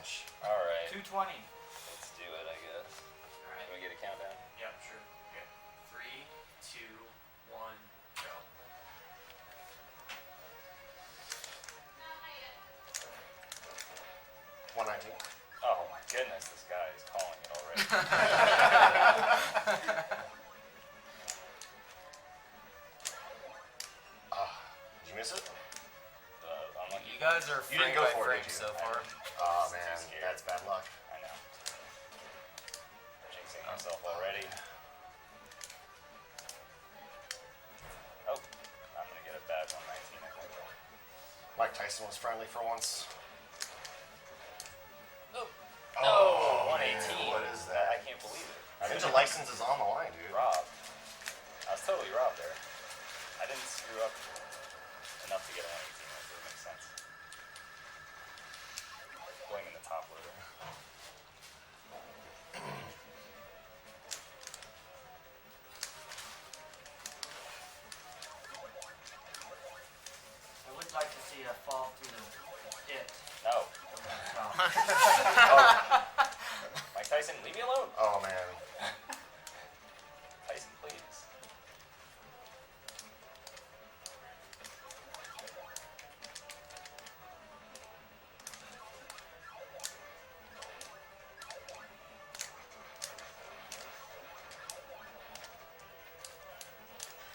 much. Alright. 220. Let's do it, I guess. Alright. Can we get a countdown? Yep, sure. Okay. 3, 2, 1, go. $119. Oh my goodness, this guy is calling it already. Did you miss it? Unlucky. You guys are You didn't frame go by for it, frame did you? so far. Oh man, that's bad luck. I know. Jinxing myself already. Oh, I'm gonna get a bad 119, I think. Mike Tyson was friendly for once. Oh, man, 118. what is that? I can't believe it. Ninja license is on the line, dude. Robbed. I was totally robbed there. I didn't screw up enough to get a 118. That doesn't make sense. Blaming the top loader. I would like to see a fall through the pit. No. From that top. Oh. Mike Tyson, leave me alone. Oh man. Tyson, please.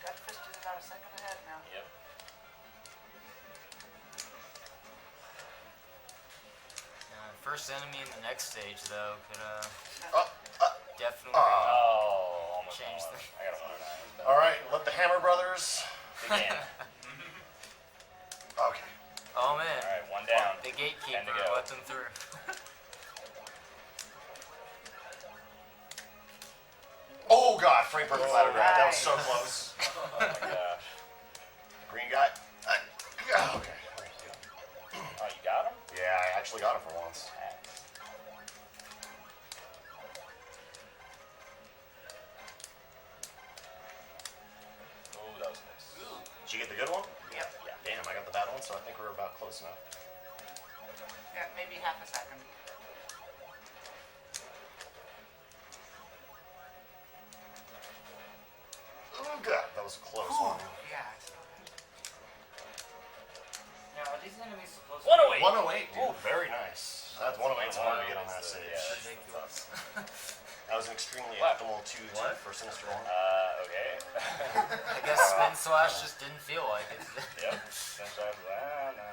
Duckfist is about a second ahead now. Yep. First enemy in the next stage, though, could definitely Oh, almost change won. I got a 109. All right, let the Hammer Brothers. Begin. Okay. Oh man. Alright, one down. The 10 gatekeeper to go. let them through. Oh god, frame perfect ladder grab. That was so close. Oh my gosh. Green guy. Okay. Oh, you got him? Yeah, I actually got him for once. Oh, that was close. Did you get the good one? Yep. Yeah. Damn, I got the bad one, so I think we're about close now. Yeah, maybe half a second. Oh god, that was a close one. Yeah, I saw that. Now, are these enemies supposed 108. 108, dude. Very nice. That's 108's hard to get on that stage. Yeah, that's Ridiculous. That was an extremely What? optimal 2-2 What? for Sinister One. Okay. I guess Spin Slash just didn't feel like it. Yep. Essentially, I was like, no.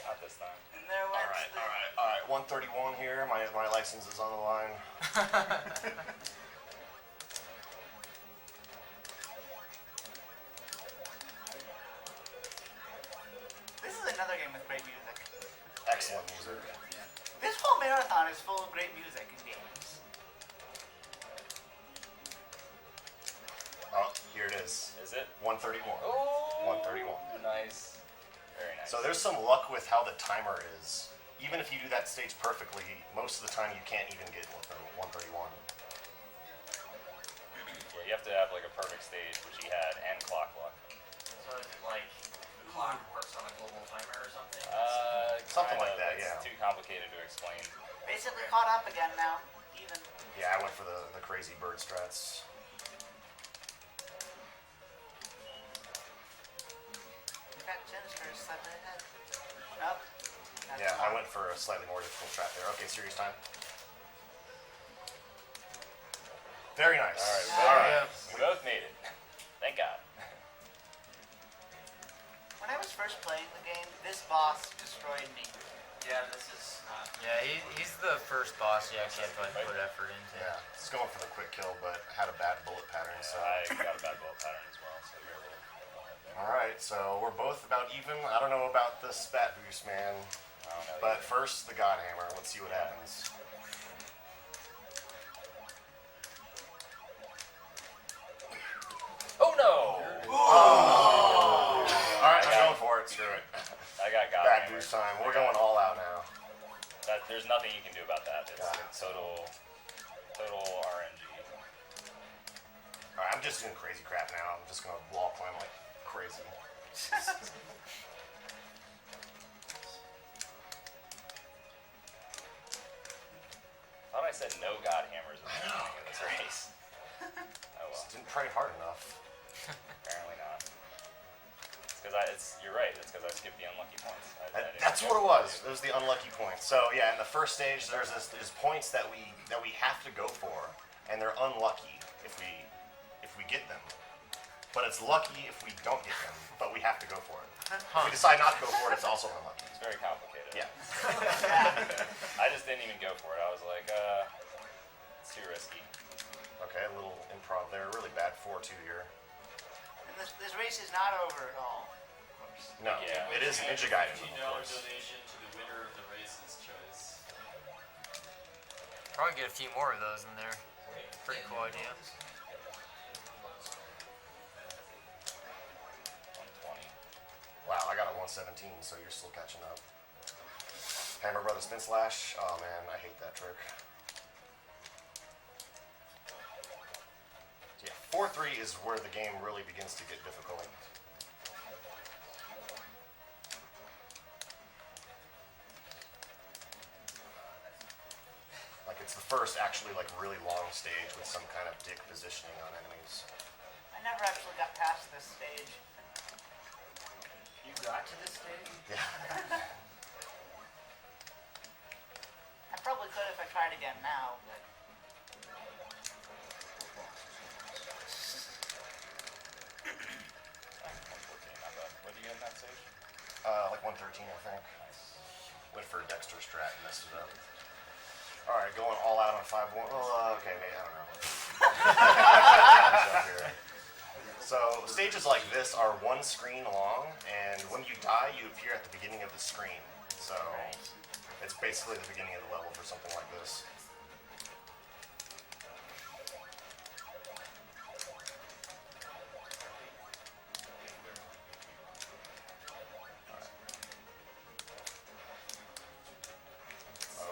Not this time. And there went Alright, 131 here. My license is on the line. This is another game with great music. Excellent music. This whole marathon is full of great music and games. Oh, here it is. Is it? 131. Oh, 131. Nice. Very nice. So there's some luck with how the timer is. Even if you do that stage perfectly, most of the time you can't even get 131. Yeah, you have to have like a perfect stage, which he had, and clock luck. So is it like the clock works on a global timer or something? Something Kind like of. that, It's yeah. too complicated to explain. Basically caught up again now. Even. Yeah, I went for the crazy bird strats. In fact, Sinister is slightly ahead. Nope. That's Yeah, I fine. went for a slightly more difficult strat there. Okay, serious time. Very nice. Alright, we both made it. Thank God. When I was first playing the game, this boss destroyed me. Yeah, this is not. Yeah, he's the first boss you actually have to like put effort into. Yeah, just going for the quick kill, but had a bad bullet pattern. So. I got a bad bullet pattern as well, so you're a little ahead there. All right, so we're both about even. I don't know about the spat boost, man. I don't know. But first, the God Hammer. Let's see what happens. Oh no! Oh! All right, I'm going for it. Screw it. I got Bad hammered. boost time. We're going all out now. There's nothing you can do about that. It's Got it. total RNG. All right, I'm just doing crazy crap now. I'm just gonna wall climb like crazy. said no god hammers at the beginning of this race. Oh well. Just didn't pray hard enough. Apparently not. You're right. It's because I skipped the unlucky points. That's what it was. It was the unlucky points. So yeah, in the first stage, there's points that we have to go for, and they're unlucky if we get them. But it's lucky if we don't get them, but we have to go for it. If we decide not to go for it, it's also unlucky. It's very complicated. Yeah. I just didn't even go for it. I was like, it's too risky. Okay, a little improv there. Really bad 4-2 here. And this race is not over at all, of course. No, Yeah. it is Ninja Gaiden, $15 of course. donation to the winner of the race's choice. Probably get a few more of those in there. Pretty cool idea. 120. Wow, I got a 117, so you're still catching up. Hammer Brother Spin Slash. Oh man, I hate that trick. So yeah, 4-3 is where the game really begins to get difficult. Like it's the first actually like really long stage with some kind of dick positioning on enemies. I never actually got past this stage. You got to this stage? Yeah. I probably could if I tried again now, but... 114, not bad. What did you get in that stage? Like 113, I think. Nice. Went for a Dexter strat and messed it up. Alright, going all out on 5-1. Well, okay, maybe, I don't know. So, stages like this are one screen long, and when you die, you appear at the beginning of the screen. So, it's basically the beginning of the level for something like this.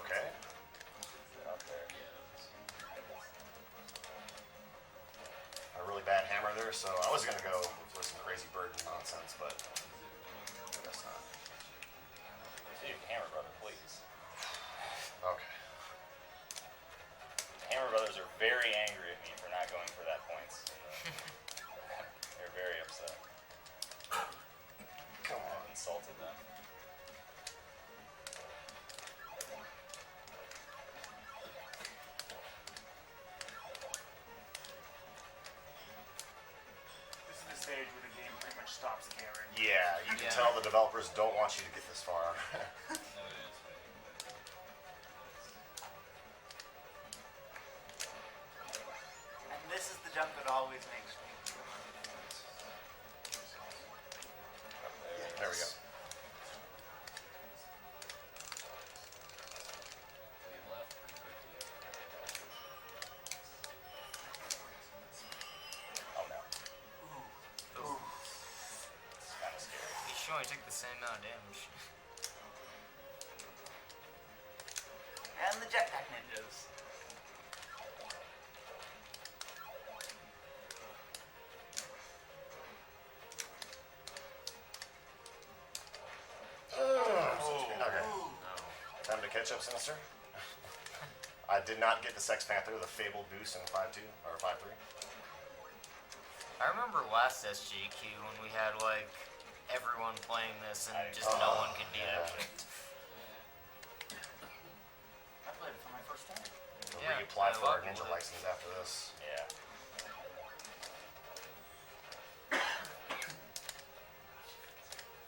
Okay. Get up there. A really bad hammer there, so I was gonna go with some crazy bird nonsense, but I guess not. Dude, Hammer Brother, please. Okay. Hammer Brothers are very angry at me for not going for that points. They're very upset. Come I've on. insulted them. This is the stage where the game pretty much stops caring. Yeah, you can Yeah. tell the developers don't want you to get this far. And this is the jump that always makes me. There we go. Oh no. It's kind of scary. You should only take the same amount of damage. And the jetpack ninjas. Okay. Time to catch up, Sinister. I did not get the Sex Panther, the fabled boost in 5-2 or 5-3. I remember last SGDQ when we had like everyone playing this and just no one could beat yeah. it. I played it for my first time. We'll Yeah, reapply I for our love ninja it. license after this. Yeah.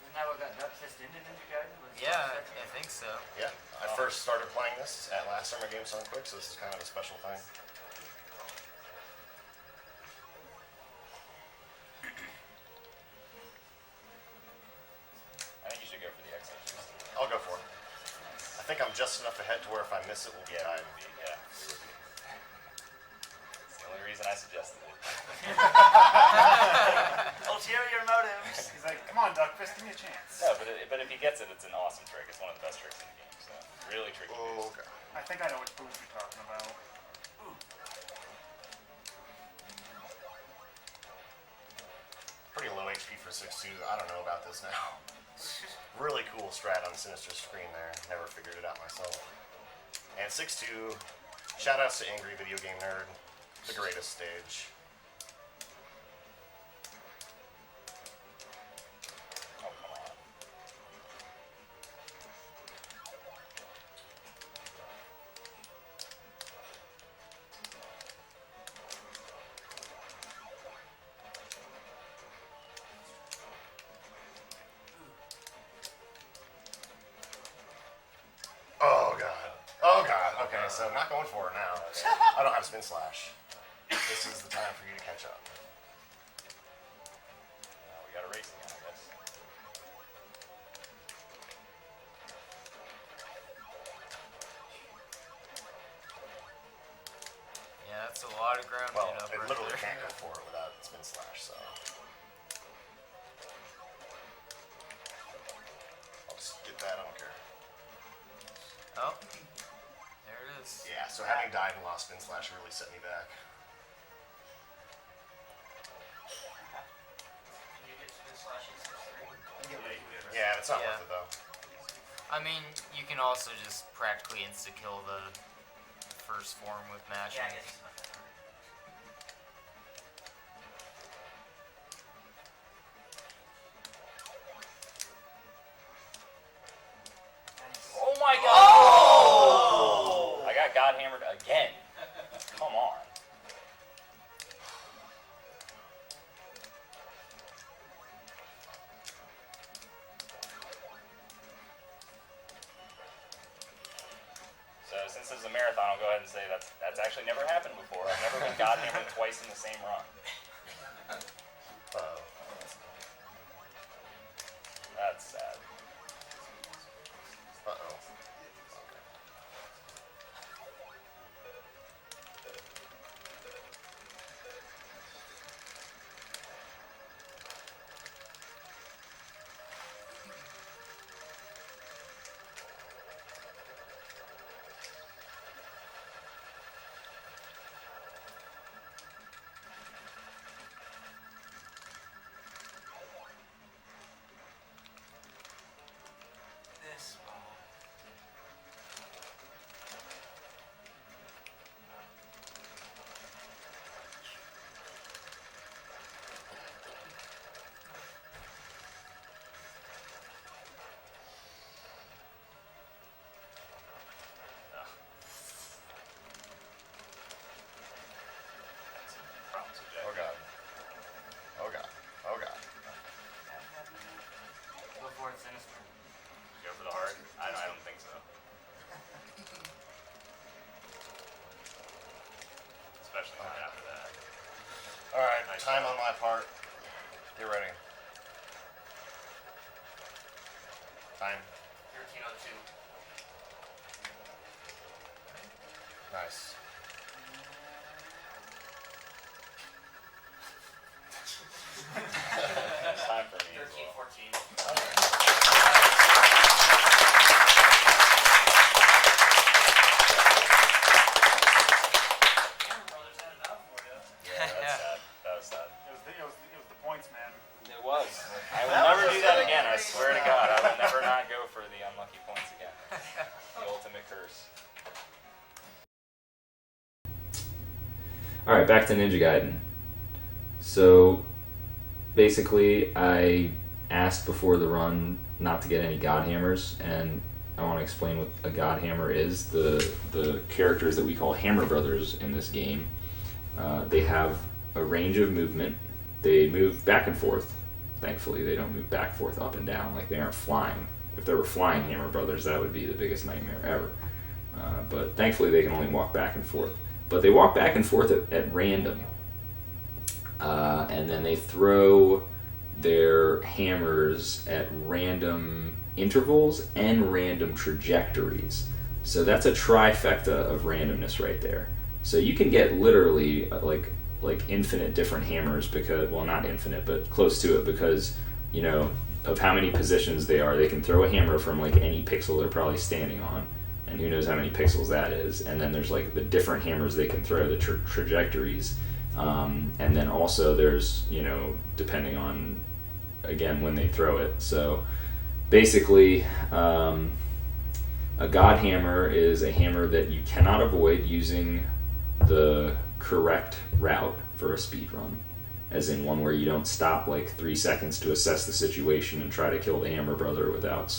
Isn't that what got Duckfist into Ninja Gaiden? Was Yeah, Duckfist? I think so. Yeah, I first started playing this at last Summer Games on Quick, so this is kind of a special thing. I think you should go for the exit. I'll go for it. I think I'm just enough ahead to where if I miss it, we'll be tied. Yeah. It's the only reason I suggested it. Ulterior motives. He's like, come on, Duckfist, give me a chance. No, but if he gets it, it's an awesome trick. It's one of the best tricks in the game. So really tricky. Oh, boost. okay. I think I know which boost you're talking about. Pretty low HP for 6-2. I don't know about this now. Really cool strat on Sinister's screen there. Never figured it out myself. And 6-2 Shoutouts to Angry Video Game Nerd, the greatest stage. Oh, come on. Oh god. Oh god. Okay, so not going for it now. I don't have spin slash. This is the time for you to catch up. We got a race again, I guess. Yeah, that's a lot of ground Well, made up it right literally there. can't go for it without spin slash, so. I'll just get that, I don't care. Oh, there it is. Yeah, so having died and lost spin slash really set me back. Can you get spin slash in 6-3? Yeah, it's not Yeah. worth it though. I mean, you can also just practically insta-kill the first form with mashing. Yeah, I guess it's not that hard. Oh my god! Oh! I got God hammered again. Come on. So since this is a marathon, I'll go ahead and say that's actually never happened before. I've never been God hammered twice in the same run. Uh-oh. That's sad. Uh-oh. This ball. Problems with Jack. Oh god. Oh god. Oh god. Before it's sinister. Go for the hard? I don't think so. Especially not after that. Alright, Nice time shot. on my part. Get ready. Time. 13:02. Nice. Time for me as well. 13:14. Cameron Brothers had it out for you. Yeah, that's sad. That was sad. It was the points, man. It was. I will never do that again. I swear to God, I will never not go for the unlucky points again. The ultimate curse. Alright, back to Ninja Gaiden. So, basically, I asked before the run not to get any God Hammers, and I want to explain what a God Hammer is. The characters that we call Hammer Brothers in this game, they have a range of movement. They move back and forth. Thankfully, they don't move back, forth, up, and down. Like, they aren't flying. If they were flying Hammer Brothers, that would be the biggest nightmare ever. But thankfully, they can only walk back and forth. But they walk back and forth at random. And then they throw their hammers at random intervals and random trajectories. So that's a trifecta of randomness right there. So you can get literally like infinite different hammers because, well, not infinite, but close to it, because, you know, of how many positions they are. They can throw a hammer from like any pixel they're probably standing on, and who knows how many pixels that is. And then there's like the different hammers they can throw, the trajectories. And then also there's, you know, depending on, again, when they throw it. So basically, A God Hammer is a hammer that you cannot avoid using the correct route for a speed run, as in one where you don't stop like 3 seconds to assess the situation and try to kill the Hammer Brother without,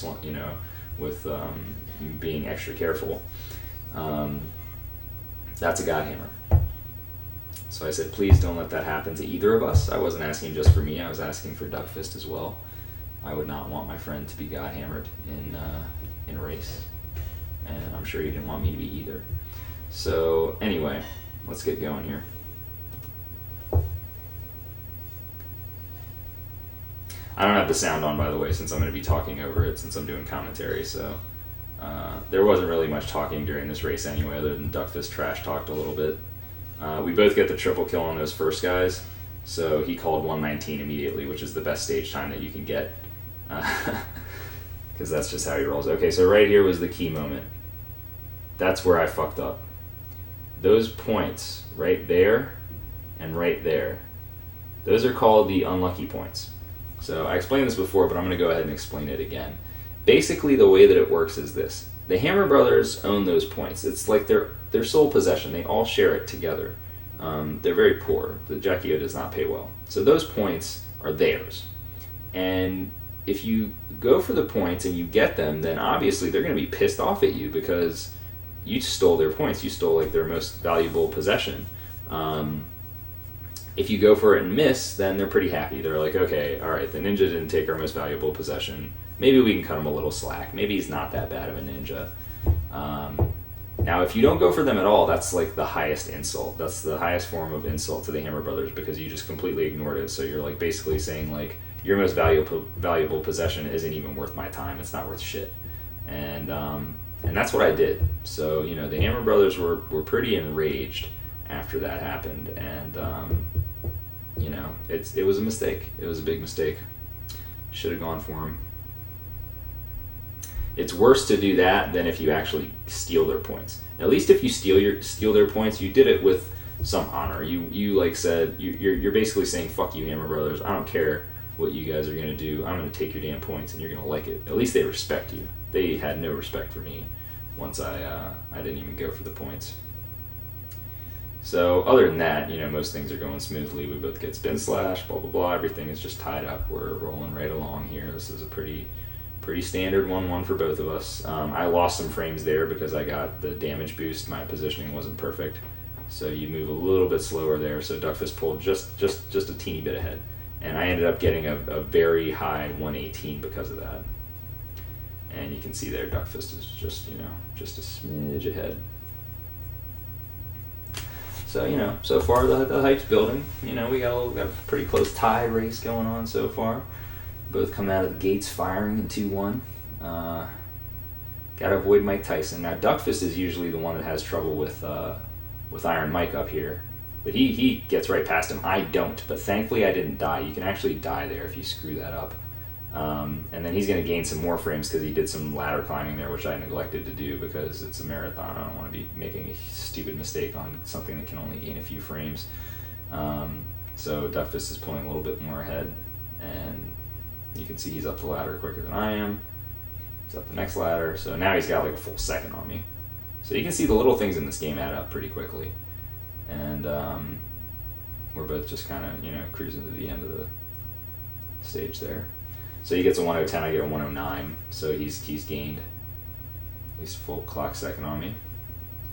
with being extra careful. That's a God Hammer. So I said, please don't let that happen to either of us. I wasn't asking just for me, I was asking for Duckfist as well. I would not want my friend to be God Hammered in a race. And I'm sure he didn't want me to be either. So anyway, let's get going here. I don't have the sound on, by the way, since I'm going to be talking over it, since I'm doing commentary, so there wasn't really much talking during this race anyway, other than Duckfist trash talked a little bit. We both get the triple kill on those first guys, so he called 119 immediately, which is the best stage time that you can get, because that's just how he rolls. Okay, so right here was the key moment. That's where I fucked up. Those points right there and right there, those are called the unlucky points. So I explained this before, but I'm going to go ahead and explain it again. Basically, the way that it works is this. The Hammer Brothers own those points. It's like their sole possession. They all share it together. They're very poor. The Jackie-O does not pay well. So those points are theirs. And if you go for the points and you get them, then obviously they're going to be pissed off at you because you stole their points. You stole like their most valuable possession. If you go for it and miss, then they're pretty happy. They're like, okay, all right, the ninja didn't take our most valuable possession. Maybe we can cut him a little slack. Maybe he's not that bad of a ninja. Now, if you don't go for them at all, that's like the highest insult. That's the highest form of insult to the Hammer Brothers because you just completely ignored it. So you're like basically saying like, your most valuable possession isn't even worth my time. It's not worth shit. And that's what I did. So, the Hammer Brothers were pretty enraged after that happened. And, it was a mistake. It was a big mistake. Should have gone for him. It's worse to do that than if you actually steal their points. At least if you steal their points, you did it with some honor. You like said, you're basically saying, fuck you, Hammer Brothers. I don't care what you guys are going to do. I'm going to take your damn points and you're going to like it. At least they respect you. They had no respect for me once I didn't even go for the points. So other than that, most things are going smoothly. We both get spin slash, blah, blah, blah. Everything is just tied up. We're rolling right along here. This is a pretty standard 1-1 for both of us. I lost some frames there because I got the damage boost. My positioning wasn't perfect. So you move a little bit slower there. So Duckfist pulled just a teeny bit ahead. And I ended up getting a very high 118 because of that. And you can see there, Duckfist is just a smidge ahead. So, so far the hype's building. We got a pretty close tie race going on so far. Both come out of the gates firing in 2-1. Gotta avoid Mike Tyson. Now, Duckfist is usually the one that has trouble with Iron Mike up here. But he gets right past him. I don't, but thankfully I didn't die. You can actually die there if you screw that up. And then he's going to gain some more frames because he did some ladder climbing there, which I neglected to do because it's a marathon. I don't want to be making a stupid mistake on something that can only gain a few frames. So Duckfist is pulling a little bit more ahead, and you can see he's up the ladder quicker than I am. He's up the next ladder, so now he's got like a full second on me. So you can see the little things in this game add up pretty quickly. And we're both just kind of, cruising to the end of the stage there. So he gets a 1:10, I get a 1:09, so he's gained at least a full clock second on me.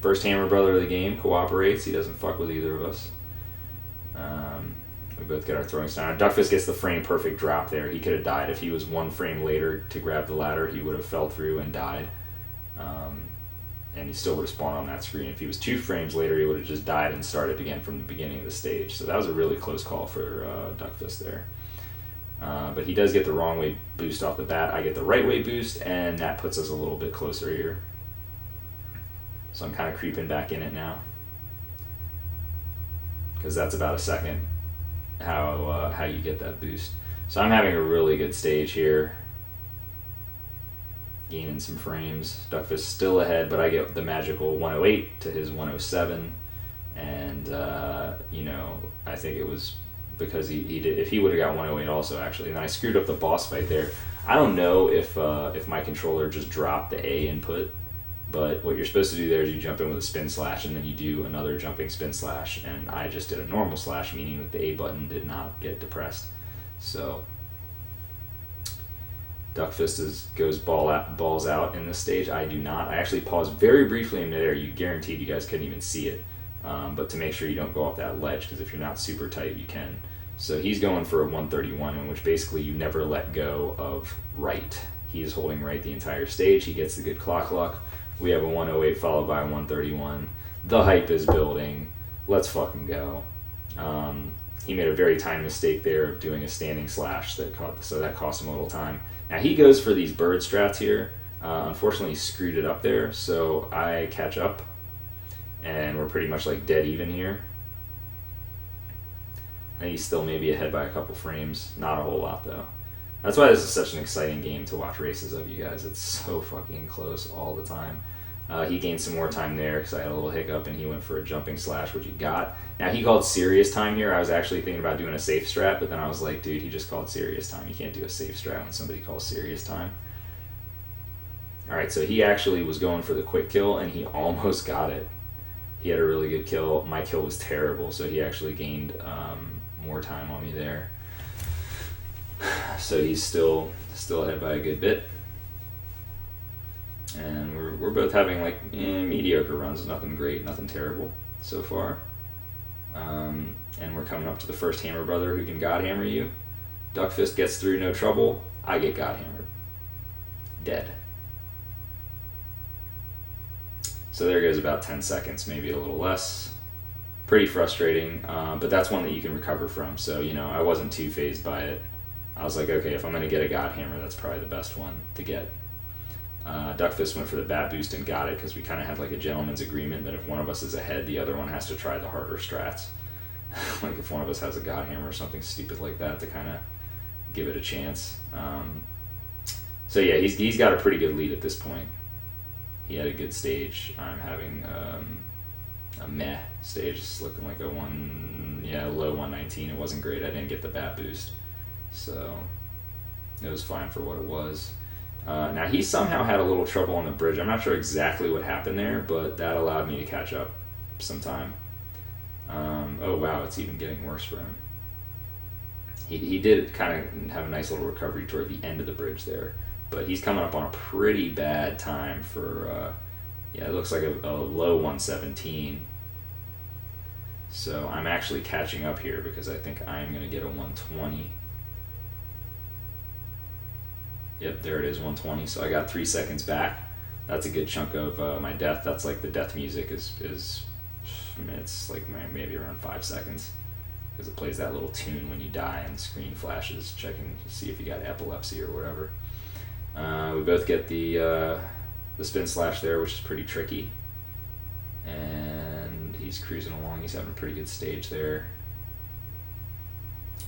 First Hammer Brother of the game, cooperates, he doesn't fuck with either of us. We both get our throwing stone. Duckfist gets the frame perfect drop there. He could have died. If he was 1 frame later to grab the ladder, he would have fell through and died. And he still would have spawned on that screen. If he was 2 frames later, he would have just died and started again from the beginning of the stage. So that was a really close call for Duckfist there. But he does get the wrong way boost off the bat. I get the right way boost, and that puts us a little bit closer here. So I'm kind of creeping back in it now, because that's about a second how you get that boost. So I'm having a really good stage here, gaining some frames. Duckfist still ahead, but I get the magical 108 to his 107, and I think it was because he did. If he would have got 108 also, actually, and then I screwed up the boss fight there. I don't know if my controller just dropped the A input But what you're supposed to do there is you jump in with a spin slash, and then you do another jumping spin slash, and I just did a normal slash, meaning that the A button did not get depressed. So Duckfist goes balls out in this stage. I do not. I actually paused very briefly in midair. You guaranteed you guys couldn't even see it, but to make sure you don't go off that ledge, because if you're not super tight, you can. So he's going for a 131, in which basically you never let go of right. He is holding right the entire stage. He gets the good clock luck. We have a 108 followed by a 131. The hype is building. Let's fucking go. He made a very tiny mistake there of doing a standing slash so that cost him a little time. Now he goes for these bird strats here. Unfortunately, he screwed it up there, so I catch up, and we're pretty much like dead even here. I think he's still maybe ahead by a couple frames. Not a whole lot, though. That's why this is such an exciting game to watch races of, you guys. It's so fucking close all the time. He gained some more time there because I had a little hiccup, and he went for a jumping slash, which he got. Now, he called serious time here. I was actually thinking about doing a safe strat, but then I was like, dude, he just called serious time. You can't do a safe strat when somebody calls serious time. All right, so he actually was going for the quick kill, and he almost got it. He had a really good kill. My kill was terrible, so he actually gained more time on me there. So he's still ahead by a good bit. And we're both having like mediocre runs, nothing great, nothing terrible so far. And we're coming up to the first hammer brother who can god hammer you. Duckfist gets through no trouble. I get god hammered. Dead. So there goes about 10 seconds, maybe a little less. Pretty frustrating, but that's one that you can recover from. So, you know, I wasn't too fazed by it. I was like, okay, if I'm going to get a god hammer, that's probably the best one to get. Duckfist went for the bat boost and got it because we kind of had like a gentleman's agreement that if one of us is ahead, the other one has to try the harder strats. Like if one of us has a god hammer or something stupid like that to kind of give it a chance. So yeah, he's got a pretty good lead at this point. He had a good stage. I'm having a meh stage. It's looking like a low 119. It wasn't great. I didn't get the bat boost, so it was fine for what it was. Now he somehow had a little trouble on the bridge. I'm not sure exactly what happened there, but that allowed me to catch up some time. Oh wow, it's even getting worse for him. He did kind of have a nice little recovery toward the end of the bridge there, but he's coming up on a pretty bad time for, it looks like a low 117. So I'm actually catching up here because I think I'm going to get a 120. Yep, there it is, 120. So I got 3 seconds back. That's a good chunk of my death. That's like the death music is it's like maybe around 5 seconds because it plays that little tune when you die and the screen flashes, checking to see if you got epilepsy or whatever. We both get the spin slash there, which is pretty tricky. And he's cruising along. He's having a pretty good stage there.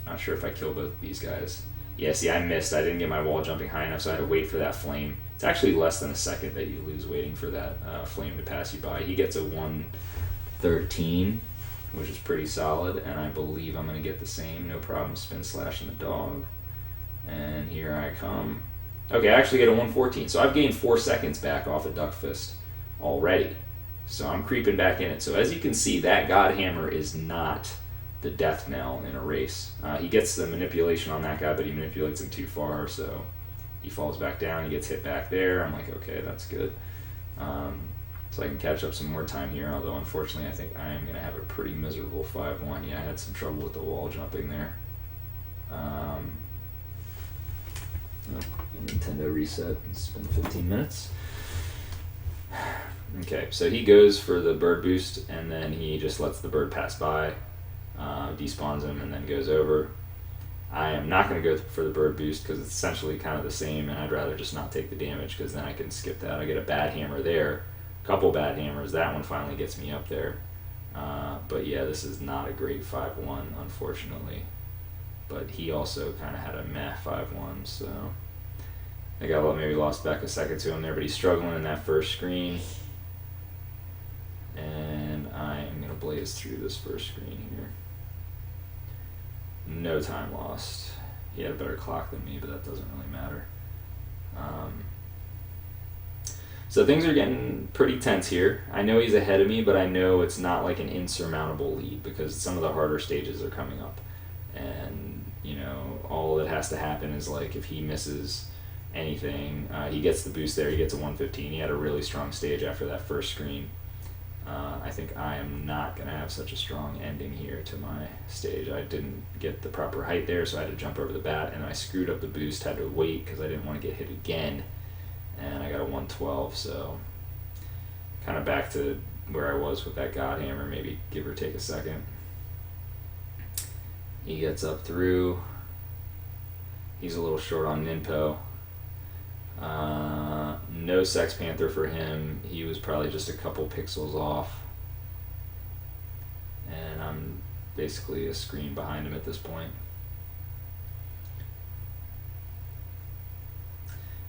Not sure if I kill both of these guys. Yeah, see, I missed. I didn't get my wall jumping high enough, so I had to wait for that flame. It's actually less than a second that you lose waiting for that flame to pass you by. He gets a 113, which is pretty solid, and I believe I'm going to get the same. No problem, spin slash in the dog. And here I come. Okay, I actually get a 114, so I've gained 4 seconds back off of Duckfist already. So I'm creeping back in it. So as you can see, that God Hammer is not the death knell in a race. He gets the manipulation on that guy, but he manipulates him too far, so he falls back down. He gets hit back there. I'm like, okay, that's good. So I can catch up some more time here, although unfortunately I think I am going to have a pretty miserable 5-1. Yeah, I had some trouble with the wall jumping there. Nintendo reset. It's been 15 minutes. Okay, so he goes for the bird boost, and then he just lets the bird pass by, despawns him, and then goes over. I am not going to go for the bird boost because it's essentially kind of the same, and I'd rather just not take the damage because then I can skip that. I get a bad hammer there, a couple bad hammers. That one finally gets me up there. But yeah, this is not a great 5-1, unfortunately. But he also kind of had a meh 5-1, so I got maybe lost back a second to him there, but he's struggling in that first screen. And I am going to blaze through this first screen here. No time lost. He had a better clock than me, but that doesn't really matter. So things are getting pretty tense here. I know he's ahead of me, but I know it's not like an insurmountable lead because some of the harder stages are coming up. And, you know, all that has to happen is like if he misses anything, he gets the boost there, he gets a 115. He had a really strong stage after that first screen. I think I am not going to have such a strong ending here to my stage. I didn't get the proper height there, so I had to jump over the bat, and I screwed up the boost, had to wait because I didn't want to get hit again, and I got a 112, so kind of back to where I was with that God Hammer, maybe give or take a second. He gets up through. He's a little short on Ninpo. No Sex Panther for him. He was probably just a couple pixels off. And I'm basically a screen behind him at this point.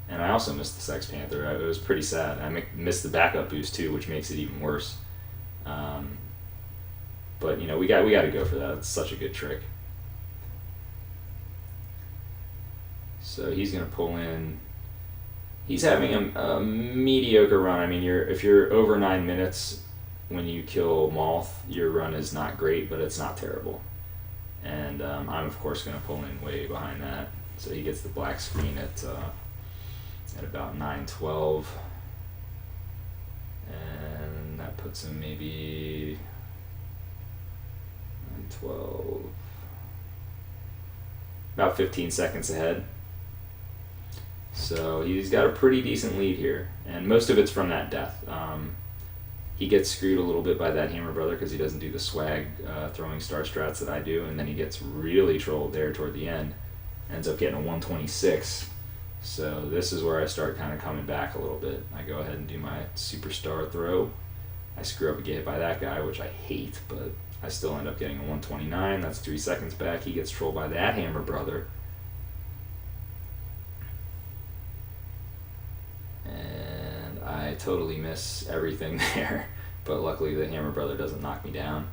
And I also missed the Sex Panther. It was pretty sad. I missed the backup boost too, which makes it even worse. But you know, we got to go for that. It's such a good trick. So he's gonna pull in. He's having a mediocre run. I mean, if you're over 9 minutes when you kill Moth, your run is not great, but it's not terrible. And I'm of course going to pull in way behind that. So he gets the black screen at about 9:12, and that puts him maybe 9:12, about 15 seconds ahead. So he's got a pretty decent lead here, and most of it's from that death. He gets screwed a little bit by that Hammer Brother because he doesn't do the swag throwing star strats that I do, and then he gets really trolled there toward the end. Ends up getting a 126. So this is where I start kind of coming back a little bit. I go ahead and do my superstar throw. I screw up and get hit by that guy, which I hate, but I still end up getting a 129. That's 3 seconds back. He gets trolled by that Hammer Brother. I totally miss everything there, but luckily the Hammer Brother doesn't knock me down,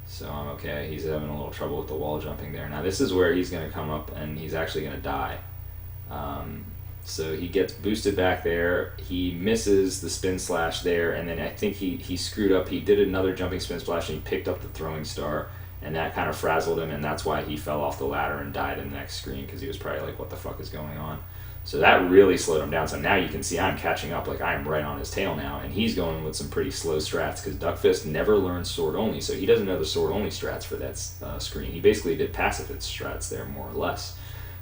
so I'm okay. He's having a little trouble with the wall jumping there. Now this is where he's going to come up and he's actually going to die. So he gets boosted back there, he misses the spin slash there, and then I think he screwed up. He did another jumping spin splash and he picked up the throwing star, and that kind of frazzled him, and that's why he fell off the ladder and died in the next screen, because he was probably like, what the fuck is going on? So that really slowed him down. So now you can see I'm catching up, like I'm right on his tail now, and he's going with some pretty slow strats because Duckfist never learned sword only, so he doesn't know the sword only strats for that screen. He basically did pacifist strats there more or less,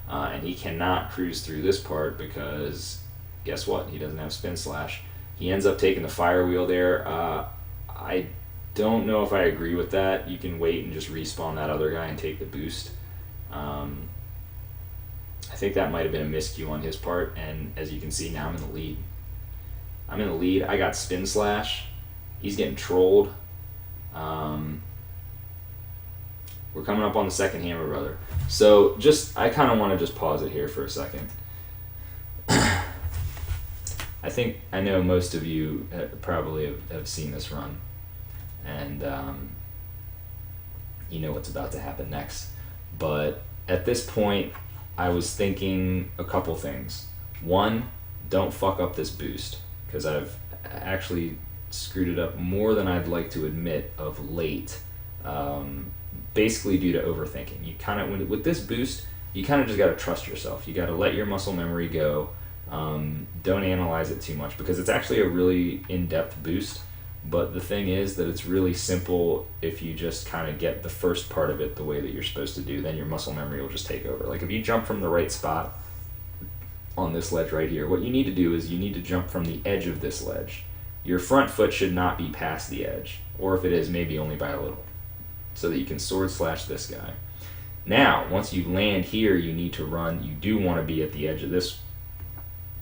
and he cannot cruise through this part because guess what? He doesn't have spin slash. He ends up taking the fire wheel there. I don't know if I agree with that. You can wait and just respawn that other guy and take the boost. I think that might have been a miscue on his part, and as you can see now I'm in the lead. I'm in the lead. I got spin slash. He's getting trolled. We're coming up on the second Hammer Brother. So I kind of want to just pause it here for a second. I know most of you probably have seen this run, and you know what's about to happen next. But at this point, I was thinking a couple things. One, don't fuck up this boost, because I've actually screwed it up more than I'd like to admit of late, basically due to overthinking. You kind of, with this boost, you kind of just got to trust yourself. You got to let your muscle memory go. Don't analyze it too much, because it's actually a really in-depth boost. But the thing is that it's really simple if you just kind of get the first part of it the way that you're supposed to do. Then your muscle memory will just take over. Like if you jump from the right spot on this ledge right here, what you need to do is you need to jump from the edge of this ledge. Your front foot should not be past the edge, or if it is, maybe only by a little, so that you can sword slash this guy. Now, once you land here, you need to run. You do want to be at the edge of this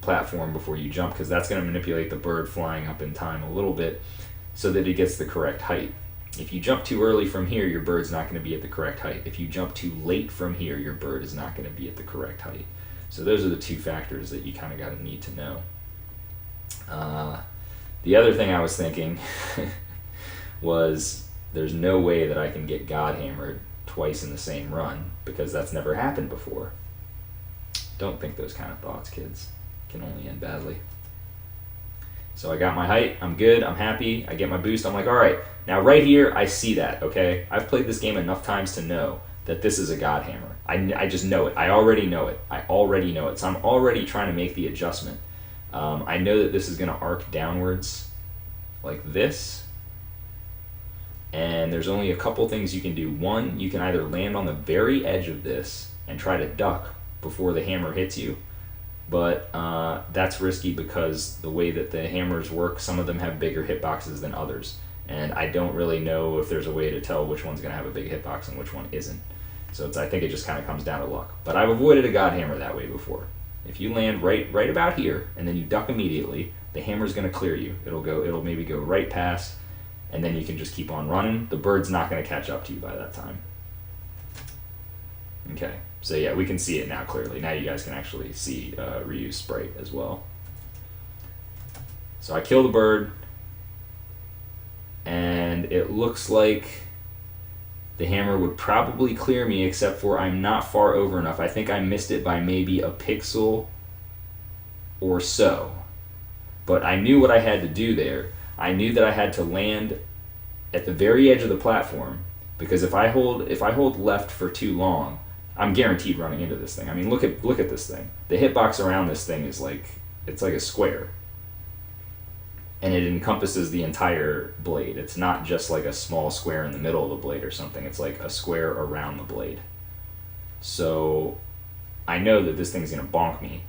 platform before you jump, because that's going to manipulate the bird flying up in time a little bit, so that it gets the correct height. If you jump too early from here, your bird's not going to be at the correct height. If you jump too late from here, your bird is not going to be at the correct height. So those are the two factors that you kind of got to need to know. The other thing I was thinking was there's no way that I can get God Hammered twice in the same run, because that's never happened before. Don't think those kind of thoughts, kids. It can only end badly. So I got my height, I'm good, I'm happy, I get my boost, I'm like, alright, now right here, I see that, okay? I've played this game enough times to know that this is a God Hammer. I just know it. I already know it. So I'm already trying to make the adjustment. I know that this is going to arc downwards like this. And there's only a couple things you can do. One, you can either land on the very edge of this and try to duck before the hammer hits you. But that's risky because the way that the hammers work, some of them have bigger hitboxes than others. And I don't really know if there's a way to tell which one's going to have a big hitbox and which one isn't. So I think it just kind of comes down to luck. But I've avoided a God Hammer that way before. If you land right about here and then you duck immediately, the hammer's going to clear you. It'll maybe go right past, and then you can just keep on running. The bird's not going to catch up to you by that time. Okay, so yeah, we can see it now clearly. Now you guys can actually see Ryu's sprite as well. So I kill the bird, and it looks like the hammer would probably clear me, except for I'm not far over enough. I think I missed it by maybe a pixel or so. But I knew what I had to do there. I knew that I had to land at the very edge of the platform, because if I hold left for too long, I'm guaranteed running into this thing. I mean, look at this thing. The hitbox around this thing is like, it's like a square. And it encompasses the entire blade. It's not just like a small square in the middle of the blade or something. It's like a square around the blade. So I know that this thing's gonna bonk me.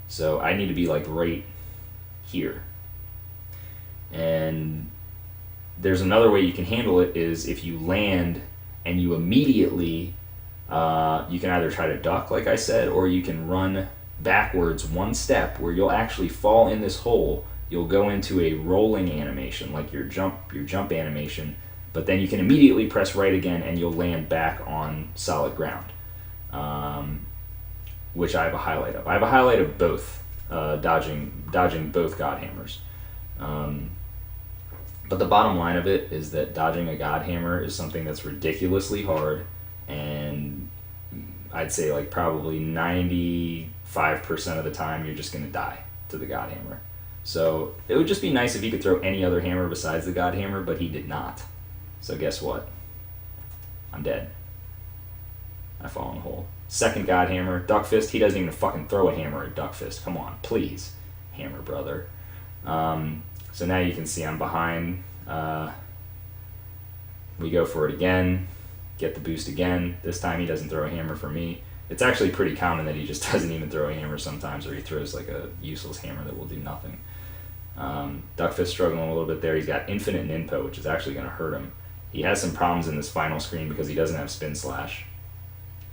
So I need to be like right here. And there's another way you can handle it, is if you land and you immediately, you can either try to duck, like I said, or you can run backwards one step where you'll actually fall in this hole. You'll go into a rolling animation, like your jump animation, but then you can immediately press right again and you'll land back on solid ground, which I have a highlight of. I have a highlight of both, dodging both God Hammers. But the bottom line of it is that dodging a God Hammer is something that's ridiculously hard, and I'd say like probably 95% of the time you're just going to die to the God Hammer. So it would just be nice if he could throw any other hammer besides the God Hammer, but he did not. So guess what? I'm dead. I fall in the hole. Second God Hammer, Duckfist. He doesn't even fucking throw a hammer at Duckfist. Come on, please, Hammer brother. So now you can see I'm behind. We go for it again. Get the boost again. This time he doesn't throw a hammer for me. It's actually pretty common that he just doesn't even throw a hammer sometimes, or he throws like a useless hammer that will do nothing. Duckfist struggling a little bit there. He's got infinite ninpo, which is actually going to hurt him. He has some problems in this final screen because he doesn't have spin slash,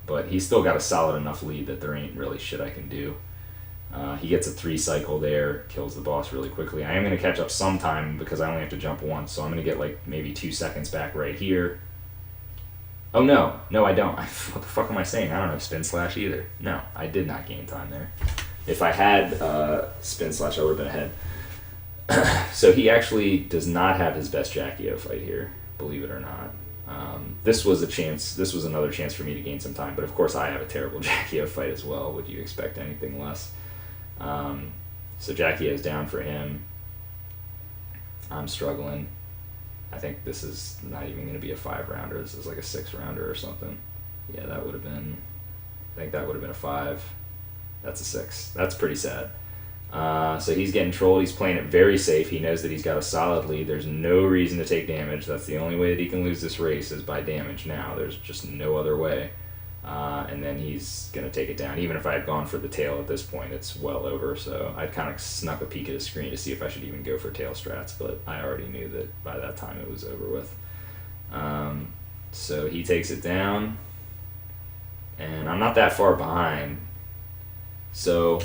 but he's still got a solid enough lead that there ain't really shit I can do. He gets a 3 cycle there, kills the boss really quickly. I am going to catch up sometime because I only have to jump once, so I'm going to get like maybe 2 seconds back right here. Oh no, I don't. What the fuck am I saying? I don't have spin slash either. No, I did not gain time there. If I had spin slash, I would have been ahead. So he actually does not have his best Jackie-O fight here, believe it or not. This was a chance. This was another chance for me to gain some time, but of course I have a terrible Jackie-O fight as well. Would you expect anything less? So Jackie-O's down for him. I'm struggling. I think this is not even going to be a 5-rounder. This is like a 6-rounder or something. Yeah, that would have been, I think that would have been a 5. That's a 6. That's pretty sad. So he's getting trolled. He's playing it very safe. He knows that he's got a solid lead. There's no reason to take damage. That's the only way that he can lose this race, is by damage now. There's just no other way. And then he's going to take it down. Even if I had gone for the tail at this point, it's well over. So I'd kind of snuck a peek at his screen to see if I should even go for tail strats, but I already knew that by that time it was over with. So he takes it down, and I'm not that far behind. So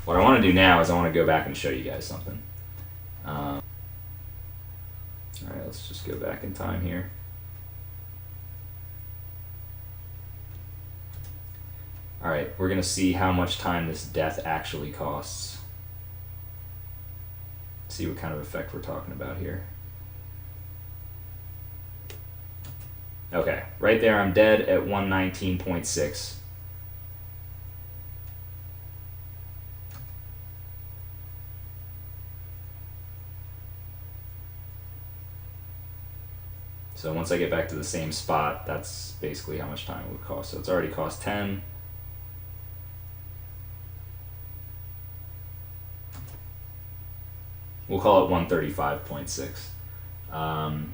what I want to do now is I want to go back and show you guys something. Alright, let's just go back in time here. Alright, we're going to see how much time this death actually costs. See what kind of effect we're talking about here. Okay, right there I'm dead at 119.6. So once I get back to the same spot, that's basically how much time it would cost. So it's already cost 10. We'll call it 135.6.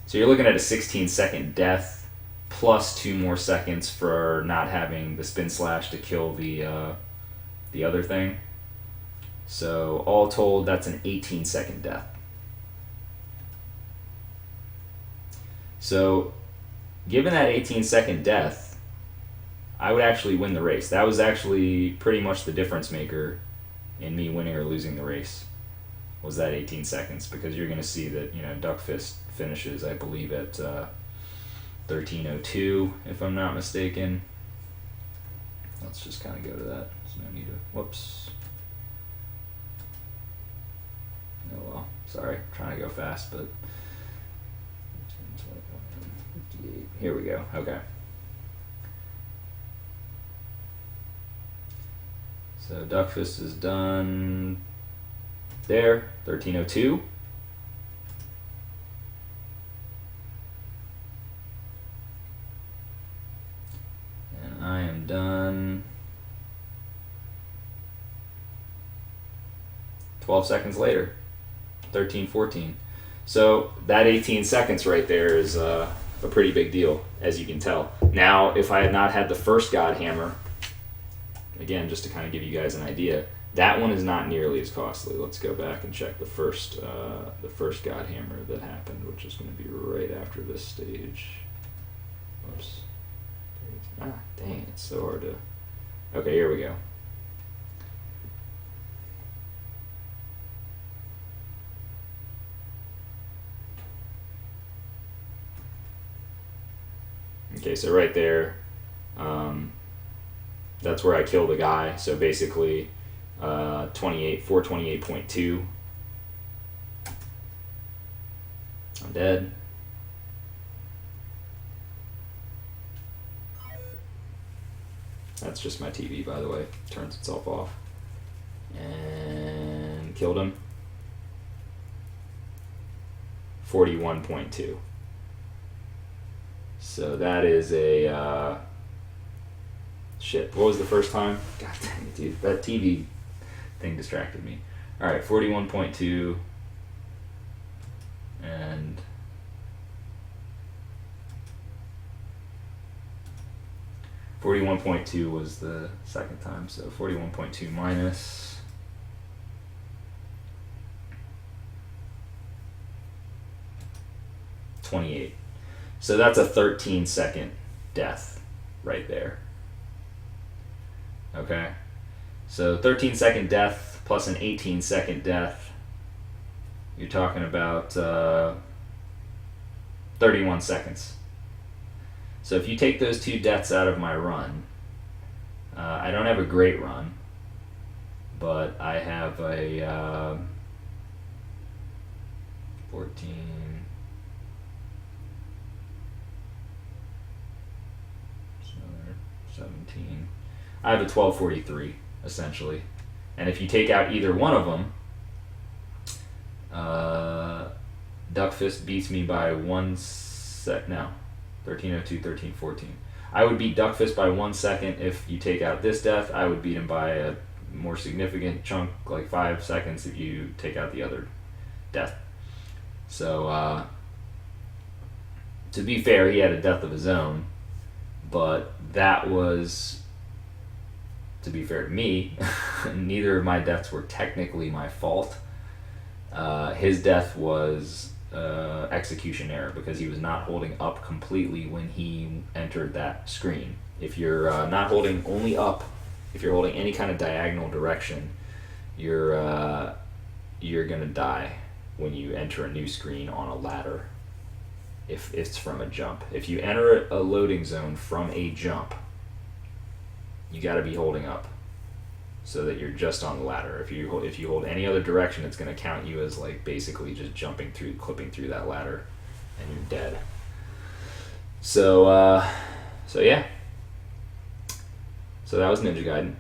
So you're looking at a 16-second death plus 2 more seconds for not having the spin slash to kill the other thing. So all told, that's an 18-second death. So given that 18-second death, I would actually win the race. That was actually pretty much the difference maker in me winning or losing the race, was that 18 seconds, because you're going to see that, you know, Duckfist finishes, I believe, at 13:02, if I'm not mistaken. Let's just kind of go to that. There's no need to, whoops. Oh well, sorry, trying to go fast, but here we go. Okay. So Duckfist is done there, 13:02. And I am done 12 seconds later, 13:14. So that 18 seconds right there is a pretty big deal, as you can tell. Now, if I had not had the first God Hammer, again, just to kind of give you guys an idea, that one is not nearly as costly. Let's go back and check the first God Hammer that happened, which is going to be right after this stage. Whoops. Ah, dang, it's so hard to... Okay, here we go. Okay, so right there, that's where I kill the guy. So basically, 428.2. I'm dead. That's just my TV, by the way. Turns itself off. And killed him. 41.2. So that is a shit. What was the first time? God dang it, dude. That TV thing distracted me. All right, 41.2, and $41.2 was the second time. So 41.2 minus 28. So that's a 13-second death right there. Okay? So 13-second death plus an 18-second death, you're talking about 31 seconds. So if you take those 2 deaths out of my run, I don't have a great run, but I have a 14... 17. I have a 1243 essentially, and if you take out either one of them, Duckfist beats me by 1 sec. No, 13:02, 13:14. I would beat Duckfist by 1 second if you take out this death. I would beat him by a more significant chunk, like 5 seconds, if you take out the other death. So to be fair, he had a death of his own, but that was, to be fair to me, neither of my deaths were technically my fault. His death was execution error, because he was not holding up completely when he entered that screen. If you're not holding only up, if you're holding any kind of diagonal direction, you're gonna die when you enter a new screen on a ladder. If it's from a jump. If you enter a loading zone from a jump, you got to be holding up so that you're just on the ladder. If you hold any other direction, it's going to count you as like basically just clipping through that ladder, and you're dead. So yeah. So that was Ninja Gaiden.